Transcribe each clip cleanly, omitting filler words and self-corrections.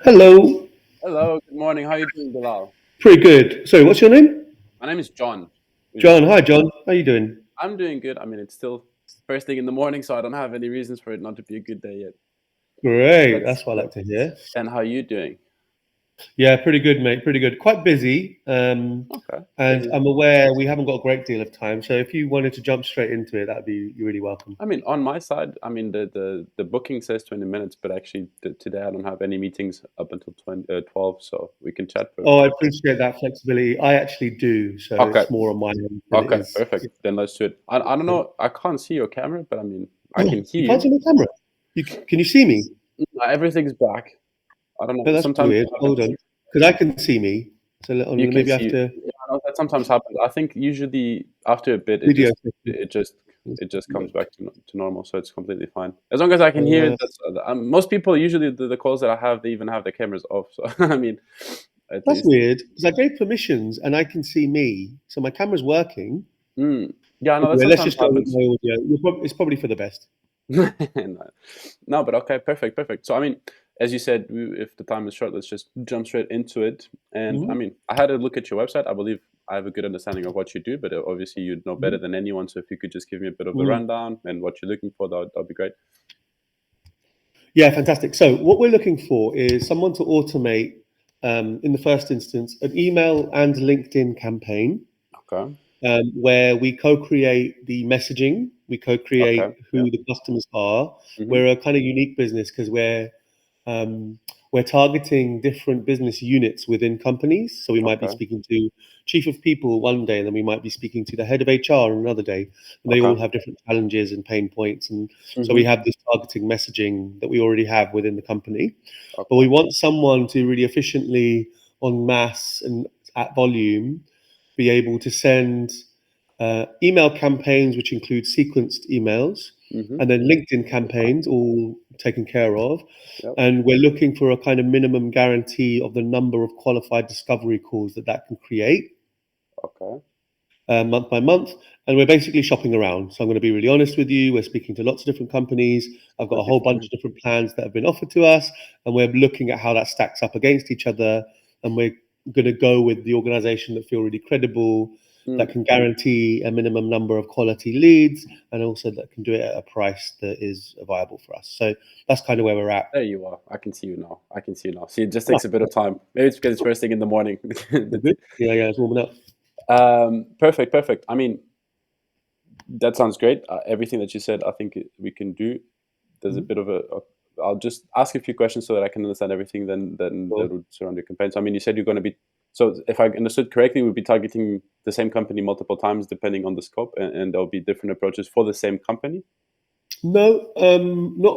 Hello. Hello, good morning. How are you doing, Bilal? Pretty good. Sorry, what's your name? My name is John. John. Hi, John. How you doing? I'm doing good. I mean, it's still first thing in the morning, so I don't have any reasons for it not to be a good day yet. Great. That's That's what I that. like to hear. And how are you doing? Yeah, pretty good, mate. Pretty good. Quite busy. Okay, And busy. I'm aware we haven't got a great deal of time. So if you wanted to jump straight into it, that'd be you're really welcome. I mean, on my side, I mean the booking says 20 minutes, but actually today I don't have any meetings up until 12, so we can chat for. Oh, I appreciate that flexibility. I actually do. So Okay, it's more on my end than it okay, is. perfect. Then let's do it. I don't know. I can't see your camera, but I mean, I Oh, can you hear can't you. see my camera. Can you see me? Everything's back. I don't know. Oh, that's Sometimes weird. it Hold happens. on. Because I can see me. So You can maybe I see, have to yeah, no, that sometimes happens. I think usually after a bit, video. it just it just comes back to normal, so it's completely fine. As long as I can hear it, Uh, that's most people usually the calls that I have, they even have their cameras off. So I mean, at That's least, weird because I gave permissions and I can see me, so my camera's working. mm. Yeah, no, that Anyway, let's sometimes just go with happens. my audio. It's probably for the best. No, no, but okay, perfect, perfect. So I mean, as you said, if the time is short, let's just jump straight into it. And I Mhm, mean, I had a look at your website. I believe I have a good understanding of what you do, but obviously you'd know better mhm, than anyone. So if you could just give me a bit of a mhm. rundown and what you're looking for, that'd be great. Yeah, fantastic. So what we're looking for is someone to automate, in the first instance, an email and LinkedIn campaign Okay. where we co-create the messaging, we Okay. co-create Yeah. who the customers are. Mm-hmm. We're a kind of unique business because um, we're targeting different business units within companies. So we might be Okay. speaking to chief of people one day, and then we might be speaking to the head of HR another day, and they Okay. all have different challenges and pain points. And so we Mm-hmm. have this targeting messaging that we already have within the company, but we Okay. want someone to really efficiently, en masse and at volume, be able to send email campaigns, which include sequenced emails, Mm-hmm. and then LinkedIn campaigns, all taken care of. Yep. And we're looking for a kind of minimum guarantee of the number of qualified discovery calls that can create Okay. month by month. And we're basically shopping around. So I'm going to be really honest with you. We're speaking to lots of different companies. I've got a Completely whole bunch fine. of different plans that have been offered to us, and we're looking at how that stacks up against each other. And we're going to go with the organization that feel really credible, that Mm. can guarantee a minimum number of quality leads, and also that can do it at a price that is viable for us. So that's kind of where we're at. There you are. I can see you now. I can see you now. See, it just Ah, takes a bit of time. Maybe it's because it's first thing in the morning. all good. Yeah, yeah, it's warming up. Perfect, perfect. I mean, that sounds great. Everything that you said, I think we can do. There's a Mhm. bit of a. I'll just ask a few questions so that I can understand everything. Then that Well, would surround your campaign. So I mean, you said you're going to be. So if I understood correctly, we'd be targeting the same company multiple times depending on the scope, and there'll be different approaches for the same company. no, not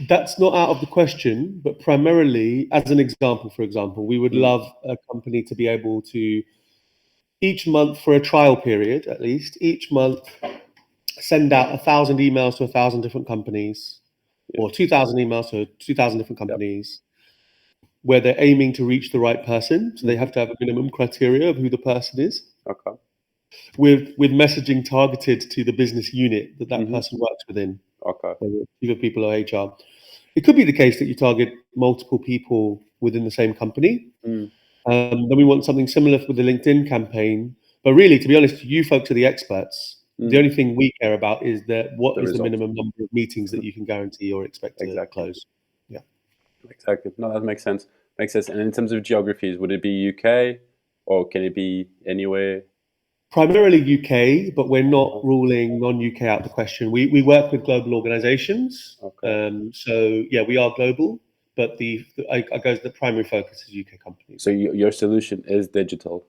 that's not out of the question, but primarily, as an example, for example, we would Mm, love a company to be able to each month for a trial period, at least each month, send out 1,000 emails to 1,000 different companies, yeah. or 2,000 emails to 2,000 different Yep. companies, where they're aiming to reach the right person. So they Hmm. have to have a minimum criteria of who the person is, Okay. with messaging targeted to the business unit that Hmm. person works within, Okay. whether it's either people or HR. It could be the case that you target multiple people within the same company. Mm, Then we want something similar for the LinkedIn campaign. But really, to be honest, you folks are the experts. The mm, only thing we care about is that what the is the result. minimum number of meetings that you can guarantee or expect to Exactly. close. Yeah. Exactly. No, that makes sense. Makes sense. And in terms of geographies, would it be UK or can it be anywhere? Primarily UK, but we're not Okay. ruling non-UK out the question. We work with global organizations. Okay. So yeah, we are global, but I guess the primary focus is UK So companies. your solution is digital.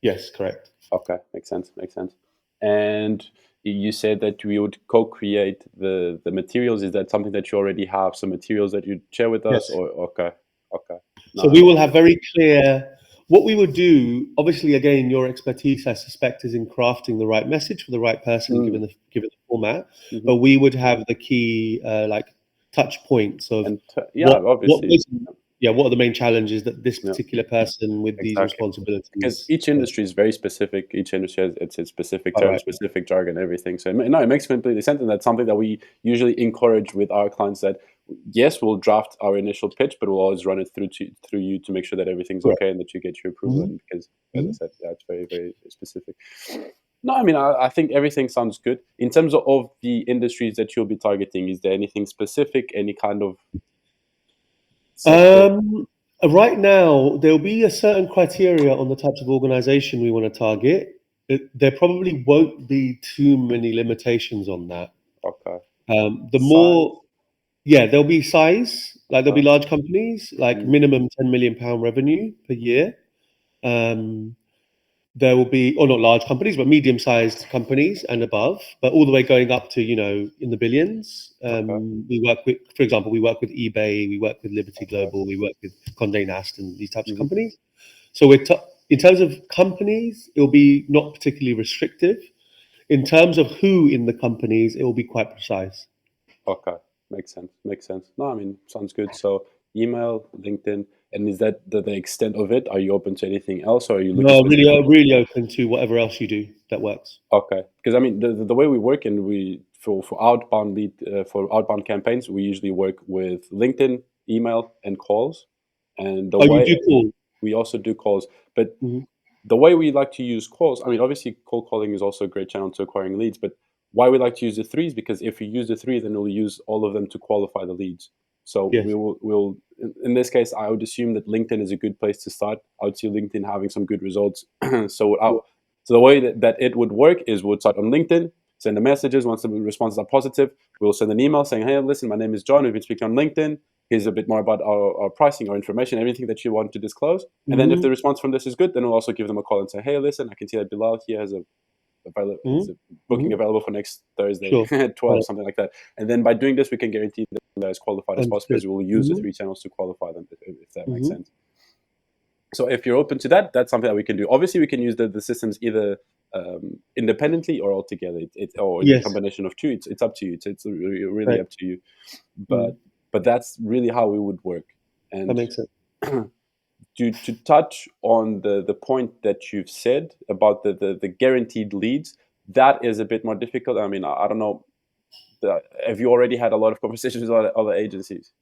Yes, correct. Okay. Makes sense. Makes sense. And you said that we would co-create the materials. Is that something that you already have? Some materials that you share with us, Yes. or okay, okay. So No, we that's will have good. very clear what we would do. Obviously, again, your expertise, I suspect, is in crafting the right message for the right person, Mm, given the format. hmm. But we would have the key like touch points of And yeah, what obviously, is, yeah, what are the main challenges that this yeah. particular person with these Exactly. Because responsibilities each industry is very specific. Each industry has its specific are terms, right. specific jargon, everything. So no, it makes completely sense, and that's something that we usually encourage with our clients. That yes, we'll draft our initial pitch, but we'll always run it through you to make sure that everything's Correct. okay and that you get your approval. Mhm. And because, as I Mhm. said, yeah, it's very, very specific. No, I mean, I think everything sounds good. In terms of the industries that you'll be targeting, is there anything specific, any kind of sector? Um, right now, there'll be a certain criteria on the types of organization we want to target. There probably won't be too many limitations on that. Okay. The Size? more, yeah, there'll be size, like there'll be Okay. large companies, like Mm, minimum £10 million revenue per year. Um, there will be, or not large companies, but medium-sized companies and above, but all the way going up to, in the billions. okay. We work with, for example, we work with eBay, we work with Liberty Okay. Global, we work with Condé Nast and these types of Hmm. companies. So in terms of companies, it will be not particularly restrictive. In terms of who in the companies, it will be quite precise. Okay. Makes sense. Makes sense. No, I mean, sounds good. So email, LinkedIn, and is that the extent of it? Are you open to anything else, or are you looking No, really, specifically? really open to whatever else you do that works. Okay, because I mean, the way we work and we for outbound lead for outbound campaigns, we usually work with LinkedIn, email, and calls. And the Oh, you way do cool. we also do calls, but Hmm. the way we like to use calls, I mean, obviously, cold calling is also a great channel to acquiring leads. But why we like to use the threes? Because if we use the three, then we'll use all of them to qualify the leads. So Yes. we'll in this case, I would assume that LinkedIn is a good place to start. I would see LinkedIn having some good results. so Yeah. so the way that it would work is we'll start on LinkedIn, send the messages. Once the responses are positive, we'll send an email saying, "Hey, listen, my name is John. We've been speaking on LinkedIn. Here's a bit more about our pricing, our information, everything that you want to disclose." And then if Hmm. the response from this is good, then we'll also give them a call and say, "Hey, listen, I can see that Bilal here Hmm. has a booking Hmm. available for next Thursday Sure. at Got 12, it. something like that." And then by doing this, we can guarantee that they're as qualified as possible Understood. because we'll use the Hmm. three channels to qualify them, if that makes Hmm. sense. So if you're open to that, that's something that we can do. Obviously, we can use the systems either independently or altogether, or in a Yes. combination of two. It's up to you. It's really Right. up to you. Mm. But that's really how we would work. That And makes sense. to touch on the point that you've said about the guaranteed leads, that is a bit more difficult. I mean, I don't know. Have you already had a lot of conversations with other agencies?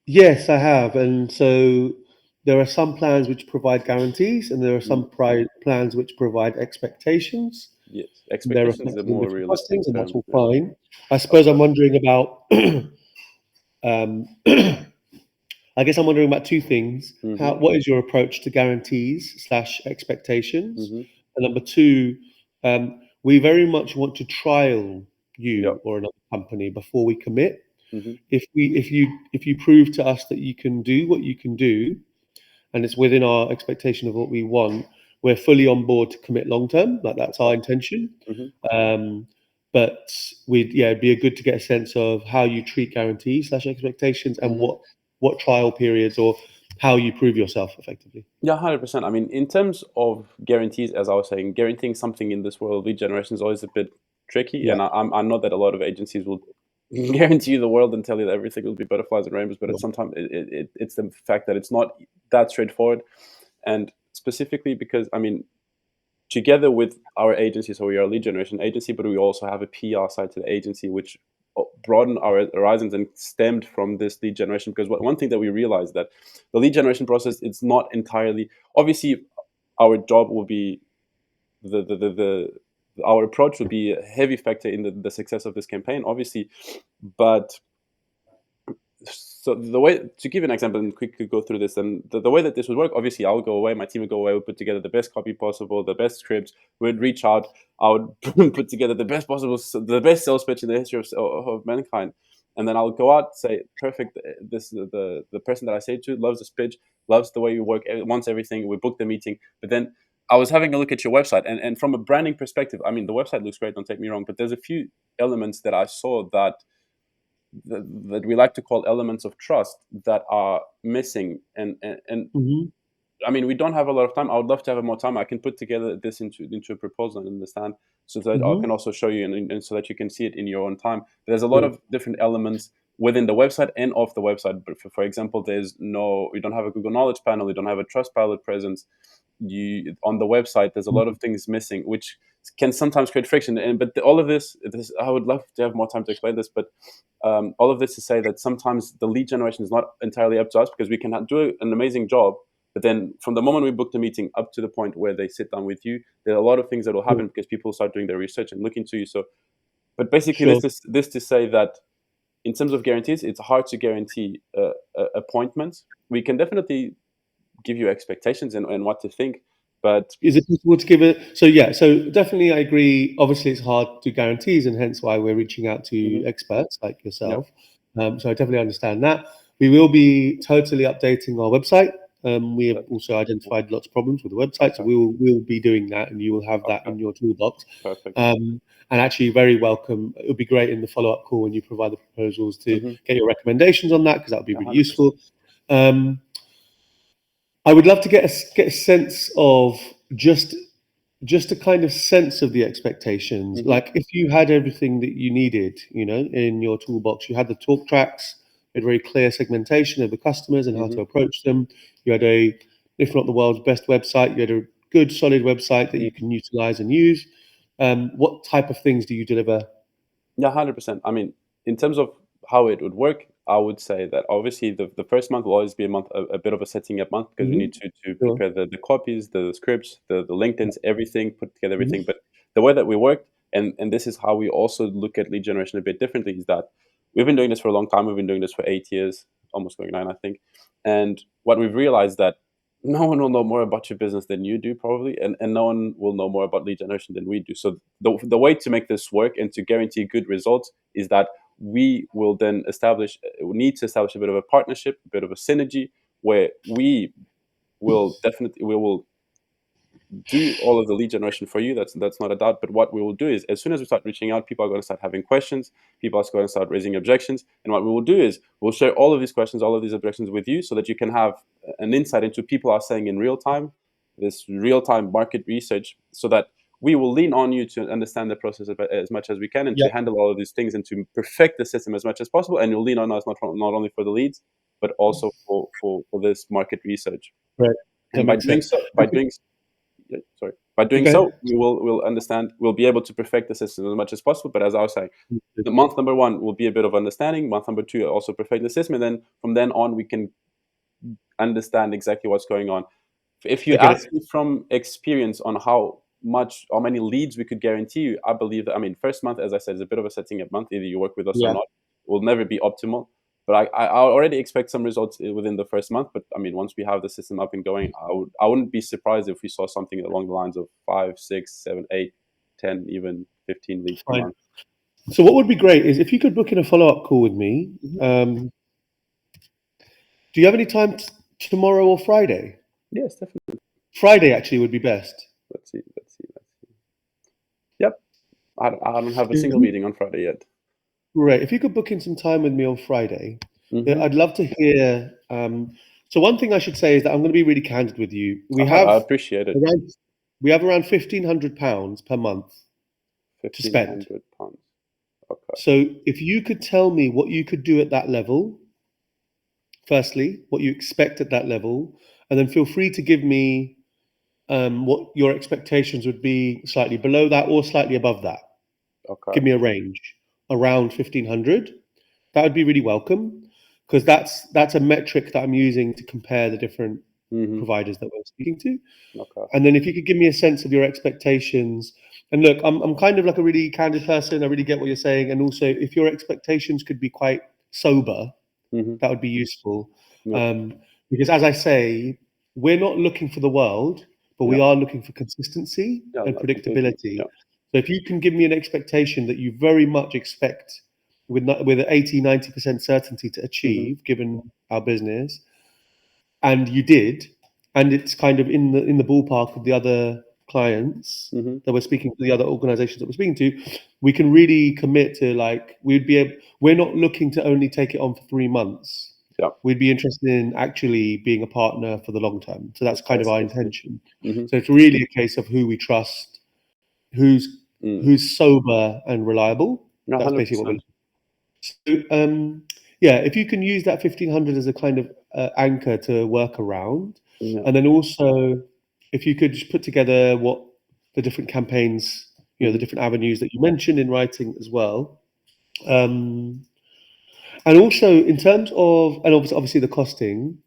Yes, I have. And so there are some plans which provide guarantees, and there are Mm, some plans which provide expectations. yes, They're expectations is a reflected in more different realistic costings, and that's term. all Yeah. fine. I suppose I'm Okay. wondering about, um, I guess I'm wondering about two things. Mm-hmm. What is your approach to guarantees slash expectations? Mm-hmm. And number two, we very much want to trial Yeah. you or another company before we commit. Mm-hmm. If you prove to us that you can do what you can do, and it's within our expectation of what we want, we're fully on board to commit long term. Like that's our Okay. intention. Mm-hmm. Um, but it'd be good to get a sense of how you treat guarantees slash expectations and Mm-hmm. what trial periods or how you prove yourself effectively. Yeah, 100%. I mean, in terms of guarantees, as I was saying, guaranteeing something in this world, lead generation is always a bit tricky. Yeah. And I know that a lot of agencies will guarantee you the world and tell you that everything will be butterflies and rainbows, but Sure. it's sometimes it's the fact that it's not that straightforward. And specifically because, I mean, together with our agency, so we are a lead generation agency, but we also have a PR side to the agency, which broadened our horizons and stemmed from this lead generation. Because one thing that we realized that the lead generation process, it's not entirely obviously our job will be the our approach will be a heavy factor in the success of this campaign, obviously, but so the way to give you an example and quickly go through this, and the way that this would work, obviously I'll go away, my team would go away, we'll put together the best copy possible, the best scripts, we'd reach out, I would put together the best possible, the best sales pitch in the history of mankind, and then I'll go out, say perfect, this the person that I say to loves this pitch, loves the way you work, wants everything, we book the meeting. But then I was having a look at your website, and from a branding perspective, I mean, the website looks great, don't take me wrong, but there's a few elements that I saw that we like to call elements of trust that are missing. And Hmm. I mean, we don't have a lot of time. I would love to have more time. I can put together this into a proposal and understand, so that I Hmm. can also show you, and so that you can see it in your own time. There's a lot Sure. of different elements within the website and off the website. But for example, we don't have a Google Knowledge panel, we don't have a Trustpilot presence. You on the website, there's a lot of things missing, which can sometimes create friction. But all of this, I would love to have more time to explain this, but all of this to say that sometimes the lead generation is not entirely up to us, because we can do an amazing job, but then from the moment we book the meeting up to the point where they sit down with you, there are a lot of things that will happen because people start doing their research and looking to you. So, but basically, Sure. this to say that in terms of guarantees, it's hard to guarantee appointments. We can definitely give you expectations and what to think, but Is it possible to give it? So yeah, so definitely I agree. Obviously, it's hard to guarantees, and hence why we're reaching out to mhm, experts like yeah, yourself. So I definitely understand that. We will be totally updating our website. We have that, also identified lots of problems with the website, so okay, we'll be doing that, and you will have that okay, in your toolbox. perfect. And actually, very welcome. It would be great in the follow-up call when you provide the proposals to Mm-hmm. get your recommendations on that, because that would be Yeah, really 100%. useful. Um, I would love to get a sense of just a kind of sense of the expectations. Mm-hmm. Like if you had everything that you needed, in your toolbox, you had the talk tracks, you had very clear segmentation of the customers and how Mm-hmm. to approach them. You had if not the world's best website, you had a good, solid website that you can utilize and use. What type of things do you deliver? Yeah, 100%. I mean, in terms of how it would work, I would say that obviously the first month will always be a bit of a setting up month, because we Hmm. need to Sure. prepare the copies, the scripts, the LinkedIn's, everything, put together everything. Hmm. But the way that we work, and this is how we also look at lead generation a bit differently, is that we've been doing this for a long time. We've been doing this for 8 years, almost going 9, I think. And what we've realized that no one will know more about your business than you do, probably, and no one will know more about lead generation than we do. So the way to make this work and to guarantee good results is that we will then we need to establish a bit of a partnership, a bit of a synergy, where we will do all of the lead generation for you. That's not a doubt. But what we will do is, as soon as we start reaching out, people are going to start having questions. People are going to start raising objections. And what we will do is we'll share all of these questions, all of these objections with you, so that you can have an insight into people are saying in real time, this real time market research, so that we will lean on you to understand the process as much as we can, and to Yeah. handle all of these things and to perfect the system as much as possible. And you'll lean on us not only for the leads, but also for this market research. Right. That And by makes doing sense. so, Okay. sorry, by doing Okay. so, we'll understand, we'll be able to perfect the system as much as possible. But as I was saying, the month number one will be a bit of understanding. Month number two, also perfect the system, and then from then on, we can understand exactly what's going on. If you I get ask it. me from experience on how many leads we could guarantee you, I believe that, I mean, first month, as I said, is a bit of a setting up month. Either you work with us or Yeah. not. It will never be optimal. But I already expect some results within the first month. But I mean, once we have the system up and going, I wouldn't be surprised if we saw something along the lines of 5, 6, 7, 8, 10, even 15 leads per Fine. month. So what would be great is if you could book in a follow-up call with me. Hmm. Do you have any time tomorrow or Friday? Yes, definitely. Friday actually would be best. Let's see. Let's see. Let's see. Yep. I don't have a If single you, meeting on Friday yet. Great. If you could book in some time with me on Friday, yeah, Hmm. I'd love to hear. So one thing I should say is that I'm going to be really candid with you. I appreciate it. Around we have around £1,500 per month to spend. £1,500. Okay. So if you could tell me what you could do at that level, firstly, what you expect at that level, and then feel free to give me what your expectations would be slightly below that or slightly above that. Okay. Give me a range around 1,500. That would be really welcome, because that's a metric that I'm using to compare the different Mhm. providers that we're speaking to. Okay. And then if you could give me a sense of your expectations. And look, I'm kind of like a really candid person. I really get what you're saying. And also, if your expectations could be quite sober, Mhm. that would be useful. Yep. Um, because as I say, we're not looking for the world, but we Yep. are looking for consistency Yeah, and no, completely. predictability. Yeah. So if you can give me an expectation that you very much expect with an 80, 90% certainty to Mhm. achieve, given our business, and you did, and it's kind of in the ballpark of the other clients Mhm. that we're speaking to, the other organizations that we're speaking to, we can really commit to, like, we're not looking to only take it on for 3 months. Yeah. We'd be interested in actually being a partner for the long term. So that's kind of our Precisely. intention. Mhm. So it's really a case of who we trust, who's Mm. who's sober and reliable. No, That's basically what we're. 100%. So, yeah, if you can use that 1,500 as a kind of anchor to work around, Yeah. and then also if you could just put together what the different campaigns you know, the Mhm. different avenues that you mentioned in writing as well. Um, and also in terms of, and obviously the costing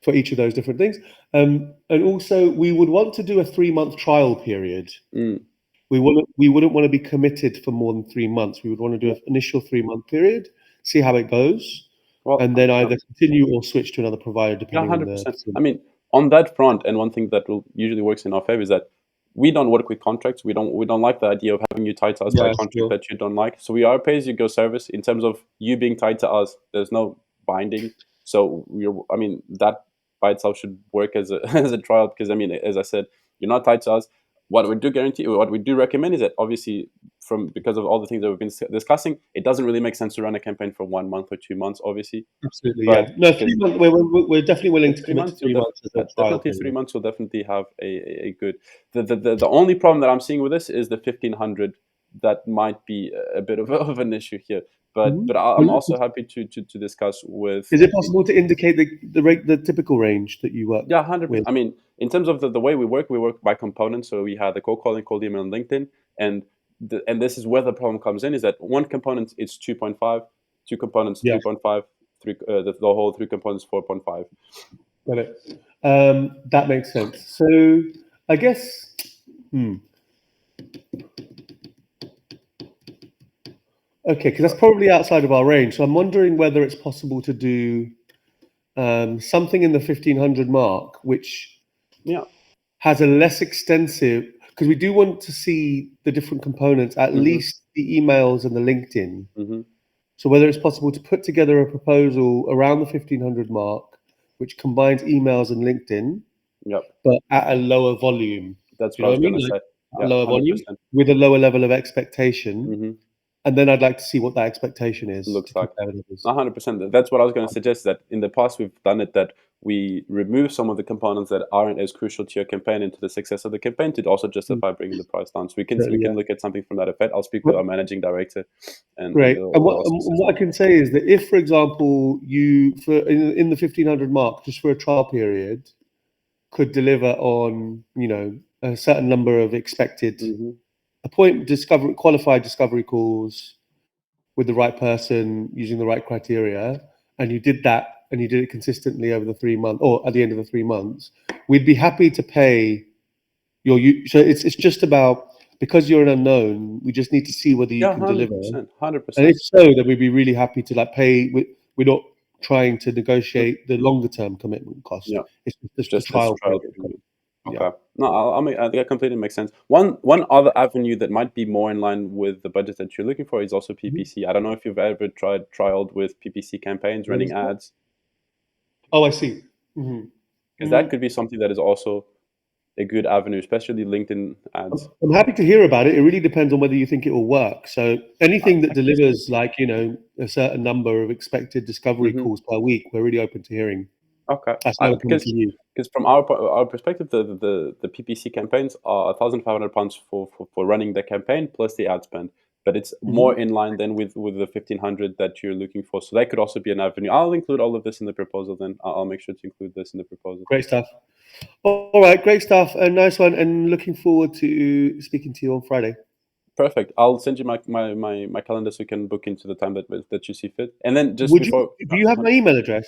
for each of those different things. And also we would want to do a 3-month trial period. Mm. We wouldn't want to be committed for more than 3 months. We would want to do Yeah. an initial 3-month period, see how it goes, Well, and then yeah. either continue or switch to another provider Yeah, depending on the 100%. I facility. mean, on that front, and one thing that will usually works in our favor is that we don't work with contracts. We don't like the idea of having you tied to us by a Yeah, contract sure. that you don't like. So we are a pay-as-you-go service. In terms of you being tied to us, there's no binding. So I mean, that by itself should work as a as a trial because I mean, as I said, you're not tied to us. What we do recommend is that obviously from because of all the things that we've been discussing, it doesn't really make sense to run a campaign for 1 month or 2 months, obviously. Absolutely, But yeah. No, because 3 months. We're definitely willing with to three commit to months, you'll 3 months as a trial definitely three period. months. You'll definitely have a good. The only problem that I'm seeing with this is the 1500. That might be a bit of, of an issue here. But Mhm. I'm also happy to discuss with. Is it possible to indicate the typical range that you work Yeah, 100%. with? I mean, in terms of the way we work by components. So we have the cold calling, cold email, and LinkedIn, and and this is where the problem comes in: is that one component it's 2.5, two components Yeah, 3.5, the whole three components 4.5. got it. That makes sense. So I guess, hmm, okay, because that's probably outside of our range. So I'm wondering whether it's possible to do something in the 1500 mark, which Yeah. has a less extensive, because we do want to see the different components, at Mm-hmm. least the emails and the LinkedIn. Mm-hmm. So whether it's possible to put together a proposal around the 1500 mark, which combines emails and LinkedIn, Yep. but at a lower volume. That's Do what you I know was what I mean? gonna Like say. a Yeah, lower volume 100%. with a lower level of expectation. Mhm. And then I'd like to see what that expectation is Looks to like compare with others. 100%. That's what I was gonna suggest, that in the past we've done it that we remove some of the components that aren't as crucial to your campaign and to the success of the campaign to also Mm, justify bringing the price down. So we totally, can yeah. look at something from that effect. I'll speak with our Well, managing director and great. And they'll also assist. what I can say is that if, for example, you for in the 1500 mark, just for a trial period, could deliver on, you know, a certain number of expected Mhm. qualified discovery calls with the right person using the right criteria, and you did that and you did it consistently over the 3 months or at the end of the 3 months, we'd be happy to pay so it's just about, because you're an unknown, we just need to see whether you Yeah, can deliver. 100%, And if 100%. so, then we'd be really happy to like pay. We're not trying to negotiate the longer term commitment cost. Yeah, It's just the just this trial trial period cost. period. Yeah. Okay. No, I think that completely makes sense. One other avenue that might be more in line with the budget that you're looking for is also Mhm. PPC. I don't know if you've ever trialed with PPC campaigns, What running is that? ads, Oh, I see. Mhm. because that Mm, could be something that is also a good avenue, especially LinkedIn ads. I'm happy to hear about it. It really depends on whether you think it will work. So anything that I think so. delivers, like, you know, a certain number of expected discovery Hmm. calls per week, we're really open to hearing. Okay, That's not coming because to you. from our perspective, the PPC campaigns are £1,500 for running the campaign plus the ad spend. But it's more Mhm. in line than with the 1500 that you're looking for. So that could also be an avenue. I'll include all of this in the proposal. Then I'll make sure to include this in the proposal. Great stuff. All right, great stuff. A nice one, and looking forward to speaking to you on Friday. Perfect. I'll send you my calendar so you can book into the time that you see fit. And then just Would you? before, Do you have my email address?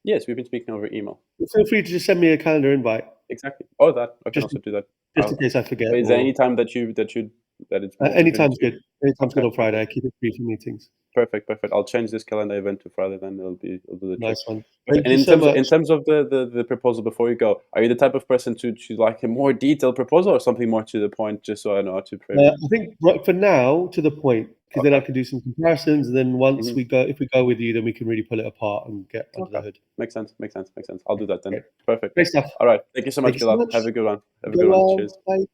yes, we've been speaking over email. Feel free to just send me a calendar invite, Exactly. Or that I can just also do that. just in case I forget. Is there any Or time that it's more convenient anytime's to you? good. Anytime's good Okay. on Friday. I keep it free for meetings. Perfect. Perfect. I'll change this calendar event to Friday. Then it'll do the trick. Nice one. Perfect. Thank And you so in much. terms of the proposal, before you go, are you the type of person to like a more detailed proposal or something more to the point, just so I know how to frame it? I think right for now, to the point, because then I Okay. can do some comparisons, and then once Hmm. if we go with you, then we can really pull it apart and get under the Okay. hood. Makes sense. Makes sense. Makes sense. I'll do that then. Great, Perfect. great stuff. All right. Thank you so Thank much, you so Bilal. much. Have a good one. Have a Go good one. well. Cheers. Bye.